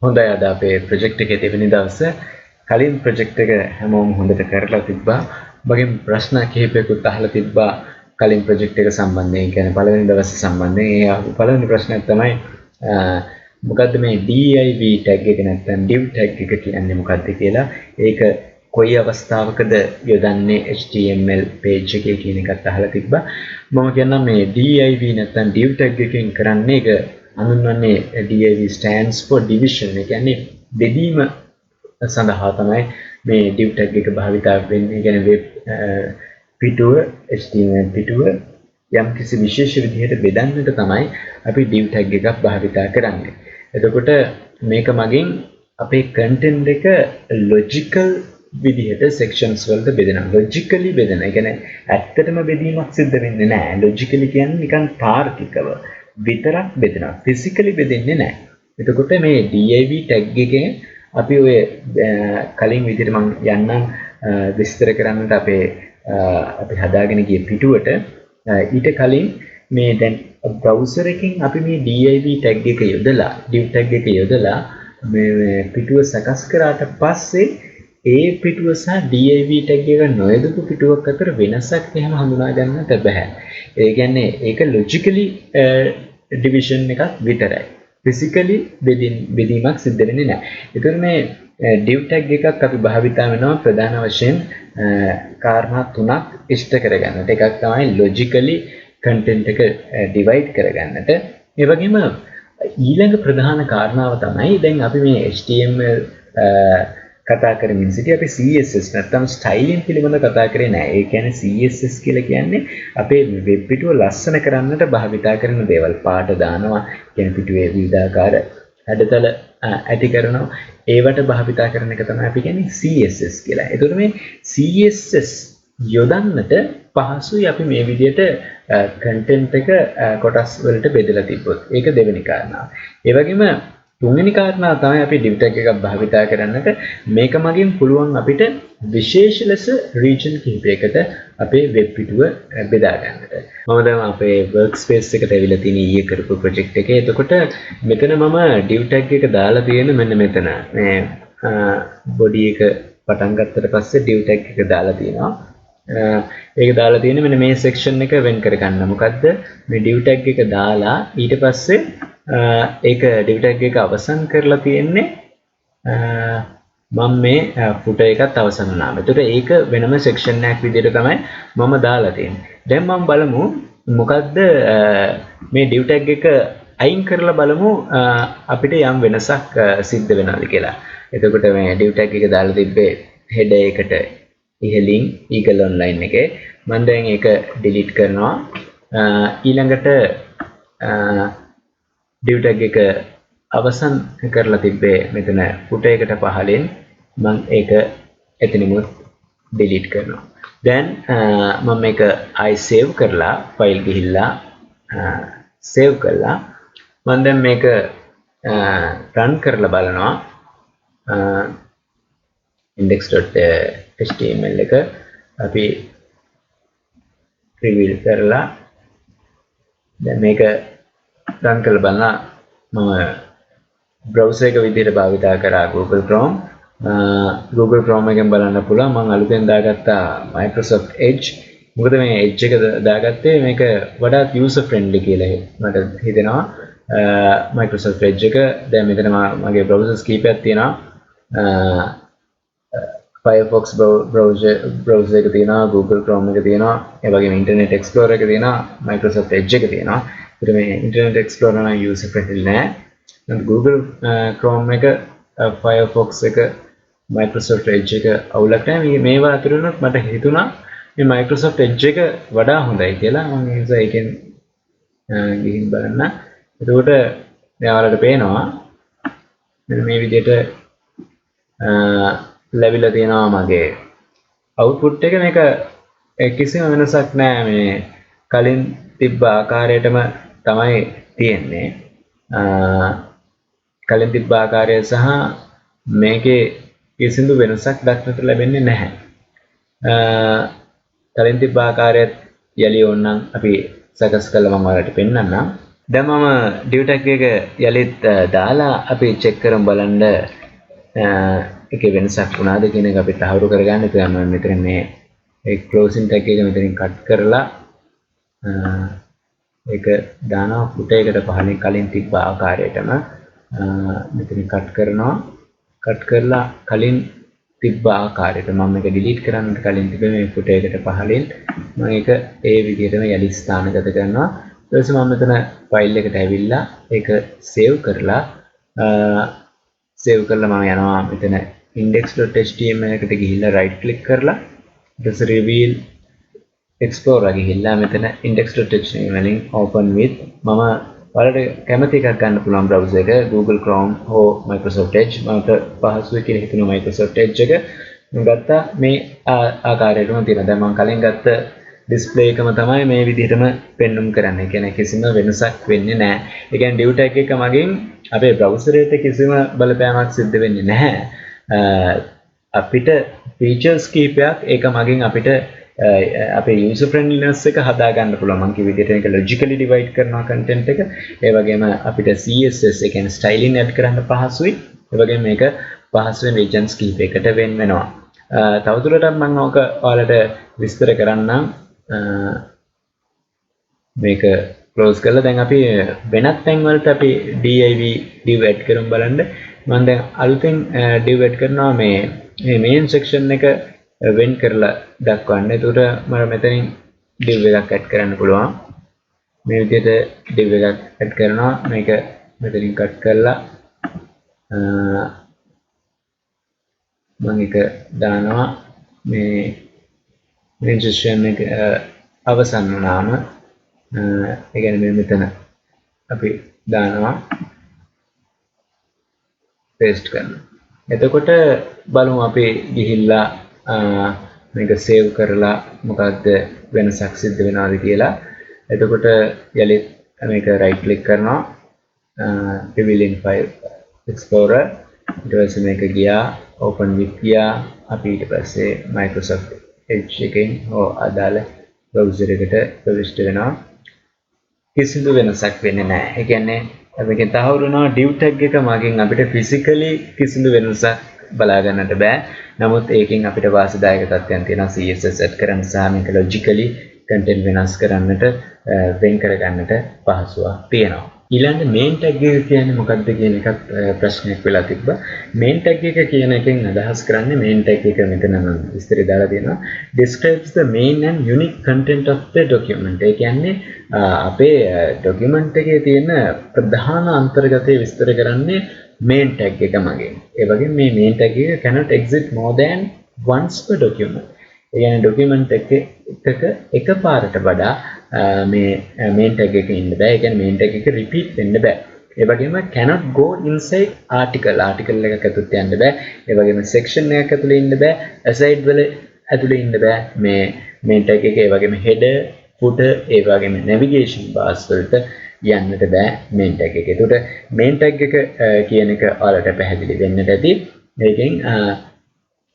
හොඳයි අද අපේ ප්‍රොජෙක්ට් එකේ දෙවෙනි දවසේ කලින් ප්‍රොජෙක්ට් එක හැමෝම හොඳට කරලා තිබ්බා. මගෙන් ප්‍රශ්න කිහිපයකුත් අහලා තිබ්බා කලින් ප්‍රොජෙක්ට් එක සම්බන්ධයෙන්. කියන්නේ පළවෙනි දවසේ සම්බන්ධයෙන්. ඒ අහපු පළවෙනි ප්‍රශ්නයක් තමයි මොකද්ද මේ div tag එක නැත්නම් div tag එක කියන්නේ මොකද්ද කියලා. ඒක කොයි අවස්ථාවකද යොදන්නේ HTML page එකේ කියන එකත් අහලා තිබ්බා. මම කියන්නම් මේ div නැත්නම් div tag එකෙන් කරන්නේ ඒක හඳුන්වන්නේ div stands for division. ඒ කියන්නේ බෙදීම සඳහා තමයි මේ div tag එක භාවිතා වෙන්නේ. කියන්නේ web පිටුව HTML පිටුව යම් කිසි විශේෂ විදිහට බෙදන්නට තමයි අපි div tag එකක් භාවිතා කරන්නේ. එතකොට මේක මගින් අපේ content එක logical විදිහට sections වලට බෙදෙනවා. logically බෙදෙනවා. ඒ කියන්නේ ඇත්තටම බෙදීමක් සිද්ධ වෙන්නේ නැහැ. logically කියන්නේ නිකන් තාර්කිකව විතරක් බෙදෙනවා. physically බෙදෙන්නේ නැහැ. එතකොට මේ div tag එකෙන් අපි ඔය කලින් විදිහට මම යන්නම් විස්තර කරන්නට අපි හදාගෙන ගිය පිටුවට ඊට කලින් මේ දැන් browser එකෙන් අපි මේ div tag එක යොදලා div tag එක යොදලා මේ පිටුව සකස් කරාට පස්සේ ඒ පිටුව සහ div tag එක නොයදපු පිටුවක් අතර වෙනසක් එහෙම හඳුනා ගන්නට බෑ. ඒ කියන්නේ ඒක logically division එකක් විතරයි. physically බෙදීමක් සිද්ධ වෙන්නේ නැහැ. ඒතර මේ div tag එකක් අපි භාවිතා වෙනවා ප්‍රධාන වශයෙන් කාරණා තුනක් ඉෂ්ට කරගන්නට. එකක් තමයි logically content එක divide කරගන්නට. ඒ වගේම ඊළඟ ප්‍රධාන කාරණාව තමයි දැන් අපි මේ HTML කතා කරමින් සිටි අපි CSS නැත්නම් ස්ටයිලින් පිළිබඳව කතා කරේ නෑ. ඒ කියන්නේ CSS කියලා කියන්නේ අපේ වෙබ් පිටුව ලස්සන කරන්නට භාවිතා කරන දේවල්. පාට දානවා, කියන පිටුවේ විවිධාකාර හැඩතල ඇති කරනවා. ඒවට භාවිතා කරන එක තමයි අපි කියන්නේ CSS කියලා. ඒතකොට මේ CSS යොදන්නට පහසුයි අපි මේ විදිහට content එක කොටස් වලට බෙදලා තිබ්බොත්. ඒක දෙවෙනි කාරණාව. ඒ වගේම තුන්වෙනි කාරණාව තමයි අපි div tag එකක් භාවිතා කරන්නට මේක මගින් පුළුවන් අපිට විශේෂ ලෙස region කිහිපයකට අපේ වෙබ් පිටුව බෙදා ගන්නට. මම දැන් අපේ workspace එකට ඇවිල්ලා තියෙන ඊයේ කරපු project එකේ. එතකොට මෙතන මම div tag එක දාලා තියෙන මෙන්න මෙතන මේ body එක පටන් ගත්තට පස්සේ div tag එක දාලා තියෙනවා. ඒක දාලා තියෙන්නේ මෙන්න මේ section එක වෙන් කර ගන්න. මොකද්ද? මේ div tag එක දාලා ඊට පස්සේ ඒක div tag එක අවසන් කරලා තියෙන්නේ මම මේ footer එකත් අවසන් වුණා. ඒතකොට ඒක වෙනම section එකක් විදිහට තමයි මම දාලා තියෙන්නේ. දැන් මම බලමු මොකද්ද මේ div tag එක අයින් කරලා බලමු අපිට යම් වෙනසක් සිද්ධ වෙනවද කියලා. එතකොට මේ div tag එක දාලා තිබ්බේ header එකට ඉහළින් Eagle online එකේ මම දැන් ඒක delete කරනවා. ඊළඟට div tag එක අවසන් කරලා තිබ්බේ මෙතන footer එකට පහළින් මම ඒක එතනමුත් delete කරනවා. දැන් මම මේක ආයි save කරලා file ගිහිල්ලා save කරලා මම දැන් මේක run කරලා බලනවා. index.html එක අපි reveal කරලා දැන් මේක run කරලා බලනවා. මම browser එක විදිහට භාවිතා කරා Google Chrome එකෙන් බලන්න පුළුවන්. මම අලුතෙන් දාගත්තා Microsoft Edge. මොකද මේ Edge එක දාගත්තේ මේක වඩාත් user friendly කියලා මට හිතෙනවා. Microsoft Edge එක දැන් මෙතන මගේ browsers කීපයක් තියෙනවා. Firefox browser එක තියෙනවා, Google Chrome එක තියෙනවා, ඒ වගේම Internet Explorer එක තියෙනවා, Microsoft Edge එක තියෙනවා. ඒත් මේ Internet Explorer නම් user friendly නෑ. Google Chrome එක, Firefox එක, Microsoft Edge එක අවුලක් නෑ. මේවා අතරිනුත් මට හිතුණා මේ Microsoft Edge එක වඩා හොඳයි කියලා. මම ඒ නිසා ඒකෙන් ගිහින් බලන්න. එතකොට ඔයාලට පේනවා මේ විදිහට ලැබිලා තියෙනවා මගේ output එක. මේක කිසිම වෙනසක් නෑ. මේ කලින් තිබ්බ ආකාරයටම තමයි තියෙන්නේ. කලින් තිබ්බ ආකාරය සහ මේකේ කිසිදු වෙනසක් දක්නට ලැබෙන්නේ නැහැ. කලින් තිබ්බ ආකාරයත් යලි ඕනනම් අපි සකස් කළා මම ඔයාලට පෙන්නන්නම්. දැන් මම ඩිව් ටැග් එක යලිත් දාලා අපි චෙක් කරමු බලන්න ඒකේ වෙනසක් වුණාද කියන එක අපි තහවුරු කරගන්න. ඉතින් මම මෙතන මේ ඒ ක්ලෝසින් ටැග් එක මෙතනින් කට් කරලා ඒක දානවා ෆුටර් එකට පහලින් කලින් තිබ්බ ආකාරයටම මෙතනින් කට් කරනවා. කට් කරලා කලින් තිබ්බ ආකාරයට මම මේක ඩිලීට් කරන්නට කලින් තිබ්බ මේ ෆුටර් එකට පහලින් මම ඒක ඒ විදිහටම යලි ස්ථානගත කරනවා. ඊට පස්සේ මම මෙතන ෆයිල් එකට ඇවිල්ලා ඒක සේව් කරලා මම යනවා මෙතන index.html එකට ගිහිල්ලා right click කරලා ඊට පස්සේ reveal explorer ගිහිල්ලා මෙතන index.html වලින් open with මම ඔයාලට කැමති එකක් ගන්න පුළුවන් browser එක Google Chrome හෝ Microsoft Edge මට පහසුයි කියලා හිතුණා Microsoft Edge එක මම ගත්තා මේ ආකාරයටම තියෙනවා. දැන් මම කලින් ගත්ත ඩිස්ප්ලේ එකම තමයි මේ විදිහටම පෙන්눔 කරන්නේ. කියන්නේ කිසිම වෙනසක් වෙන්නේ නැහැ. ඒ කියන්නේ div tag එක මගින් අපේ browser එකට කිසිම බලපෑමක් සිද්ධ වෙන්නේ නැහැ. අපිට features කීපයක් ඒක මගින් අපිට අපේ user friendliness එක හදා ගන්න පුළුවන්. මම කිව්ව විදිහට ඒක logically divide කරනවා content එක. ඒ වගේම අපිට CSS ඒ කියන්නේ styling add කරන්න පහසුයි. ඒ වගේම මේක පහසුවෙන් regions කීපයකට වෙන් වෙනවා. තවදුරටත් මම ඕක ඔයාලට විස්තර කරන්නම්. මේක close කරලා දැන් අපි වෙනත් තැන් වලට අපි div add කරමු බලන්න. මම දැන් අලුතෙන් div add කරනවා මේ main section එක වෙන් කරලා දක්වන්න. ඒකට මම මෙතනින් div එකක් add කරන්න පුළුවන්. මේ විදිහට div එකක් add කරනවා. මේක මෙතනින් cut කරලා මම එක දානවා මේ main section එක අවසන් වුණාම ඒ කියන්නේ මෙතන අපි දානවා paste කරනවා. එතකොට බලමු අපි ගිහිල්ලා මේක save කරලා මොකක්ද වෙනසක් සිද්ධ වෙනවද කියලා. එතකොට යලිත් මේක right click කරනවා reveal in file explorer ඊට පස්සේ මේක ගියා open with ගියා අපි ඊට පස්සේ Microsoft Edge එකෙන් හෝ අදාළ browser එකට ප්‍රවිෂ්ඨ වෙනවා. කිසිදු වෙනසක් වෙන්නේ නැහැ. ඒ කියන්නේ මේකෙන් තහවුරු වෙනවා div tag එක මගින් අපිට physically කිසිදු වෙනසක් බලා ගන්නට බෑ. නමුත් ඒකෙන් අපිට වාසිදායක තත්ත්වයන් තියෙනවා CSS set කරන්න සහ මේක logically content වෙනස් කරන්නට වෙන් කර ගන්නට පහසුවක් තියෙනවා. ඊළඟ main tag එක කියන්නේ මොකක්ද කියන එකත් ප්‍රශ්නයක් වෙලා තිබ්බා. main tag එක කියන එකෙන් අදහස් කරන්නේ main tag එක මෙතන නම් විස්තරය දාලා තියෙනවා. describes the main and unique content of the document. ඒ කියන්නේ අපේ document එකේ තියෙන ප්‍රධාන අන්තර්ගතය විස්තර කරන්නේ main tag එක මගින්. ඒ වගේම මේ main tag එක cannot exist more than once per document. ඒ කියන්නේ document එකක එකපාරට වඩා මේ main tag එකේ ඉන්න බෑ. ඒ කියන්නේ main tag එක repeat වෙන්න බෑ. ඒ වගේම cannot go inside article එකක් ඇතුළට යන්න බෑ. ඒ වගේම section එකක් ඇතුළේ ඉන්න බෑ. aside වල ඇතුළේ ඉන්න බෑ. මේ main tag එකේ ඒ වගේම header footer ඒ වගේම navigation bars වලට යන්නට බෑ main tag එකේ. ඒකට main tag එක කියන එක ඔයාලට පැහැදිලි වෙන්නට ඇති. මේකෙන්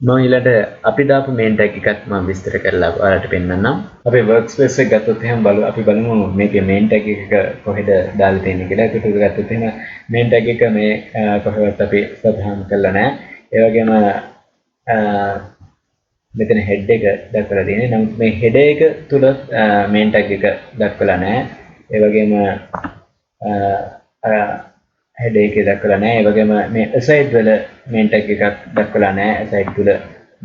මම ඊළඟ අපි දාපු main tag එකත් මම විස්තර කරලා ඔයාලට පෙන්නන්නම්. අපේ workspace එක ගත්තොත් එහෙනම් අපි බලමු මේකේ main tag එක කොහෙද දාලා තියෙන්නේ කියලා. ඒකට ගත්තොත් එහෙනම් main tag එක මේ කොහෙවත් අපි සඳහන් කරලා නැහැ. ඒ වගේම මෙතන head එක දක්වලා තියෙන්නේ. නමුත් මේ head එක තුල main tag එක දක්වලා නැහැ. ඒ වගේම head එකේ දක්වලා නැහැ. ඒ වගේම මේ aside වල main tag එකක් දක්වලා නැහැ. aside තුල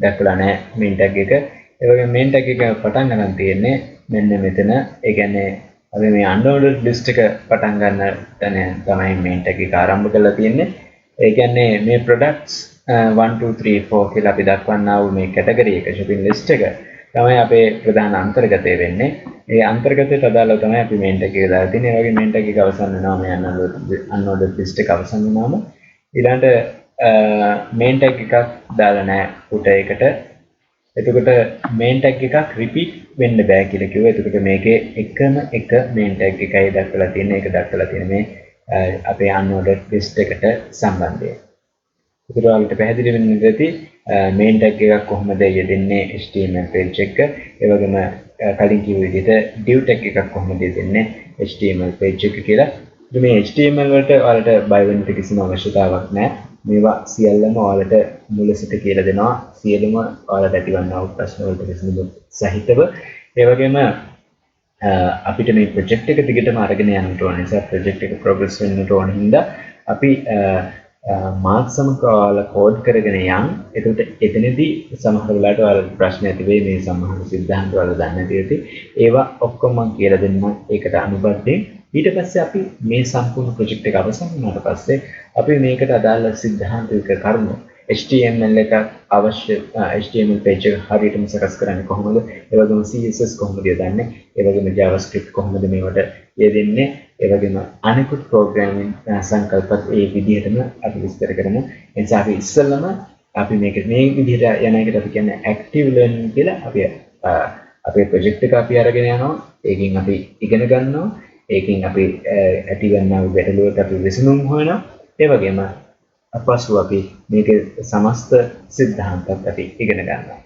දක්වලා නැහැ main tag එක. ඒ වගේම main tag එක පටන් ගන්න තියෙන්නේ මෙන්න මෙතන. ඒ කියන්නේ අපි මේ undownloaded list එක පටන් ගන්න තැන තමයි main tag එක ආරම්භ කරලා තියෙන්නේ. ඒ කියන්නේ මේ products 1 2 3 4 කියලා අපි දක්වන්නා වූ මේ category එක shopping list එක තමයි අපේ ප්‍රධාන අන්තර්ගතය වෙන්නේ. ඒ අන්තර්ගතයට අදාළව තමයි අපි main tag එක දාලා තියෙන්නේ. ඒ වගේ main tag එක අවසන් වෙනවා මේ unloaded list එක අවසන් වුණාම ඊළඟට main tag එකක් දාලා නැහැ footer එකට. එතකොට main tag එකක් repeat වෙන්න බෑ කියලා කිව්වා. එතකොට මේකේ එකම එක main tag එකයි දක්වලා තියෙන්නේ. ඒක දක්වලා තියෙන්නේ මේ අපේ unloaded list එකට සම්බන්ධයෙන්. ඒකට ඔයාලට පැහැදිලි වෙන්න ඇති main tag එකක් කොහොමද යෙදෙන්නේ HTML page එක. ඒ වගේම කලින් කිව්ව විදිහට div tag එකක් කොහොමද දෙන්නේ HTML page එක කියලා. ඉතින් මේ HTML වලට ඔයාලට බය වෙන්න කිසිම අවශ්‍යතාවක් නැහැ. මේවා සියල්ලම ඔයාලට මුල සිට කියලා දෙනවා. සියලුම ඔයාලට ඇතිවන්නා වූ ප්‍රශ්න වලට විසඳුම් සහිතව. ඒ වගේම අපිට මේ ප්‍රොජෙක්ට් එක දිගටම අරගෙන යන්න ඕන නිසා ප්‍රොජෙක්ට් එක ප්‍රොග්‍රස් වෙන්න ඕන හින්දා අපි මාක්සමක ඔයාලා කෝඩ් කරගෙන යන්. එතකොට එතනදී සමහර වෙලාවට ඔයාලට ප්‍රශ්න ඇති වෙයි මේ සමහර සිද්ධාන්ත ඔයාලා දන්නේ නැති ඇති. ඒවා ඔක්කොම මම කියලා දෙන්නම් ඒකට අනුබද්ධයෙන්. ඊට පස්සේ අපි මේ සම්පූර්ණ ප්‍රොජෙක්ට් එක අවසන් වුණාට පස්සේ අපි මේකට අදාළ සිද්ධාන්තික කරුණු HTML එක අවශ්‍ය HTML page එක හරියටම සකස් කරන්නේ කොහොමද? ඒ වගේම CSS කොහොමද යොදන්නේ? ඒ වගේම JavaScript කොහොමද මේවට යෙදෙන්නේ? ඒ වගේම අනිකුත් programming සංකල්පත් ඒ විදිහටම අපි විස්තර කරමු. ඒ නිසා අපි ඉස්සෙල්ලම අපි මේ විදිහට යන එකට අපි කියන්නේ active learning කියලා. අපි අපේ project එක අපි අරගෙන යනවා. ඒකෙන් අපි ඉගෙන ගන්නවා. ඒකෙන් අපි ඇතිවන්නා වූ ගැටලුවට අපි විසඳුම් හොයනවා. ඒ වගේම අපසු අපි මේකේ සමස්ත සිද්ධාන්තත් අපි ඉගෙන ගන්නවා.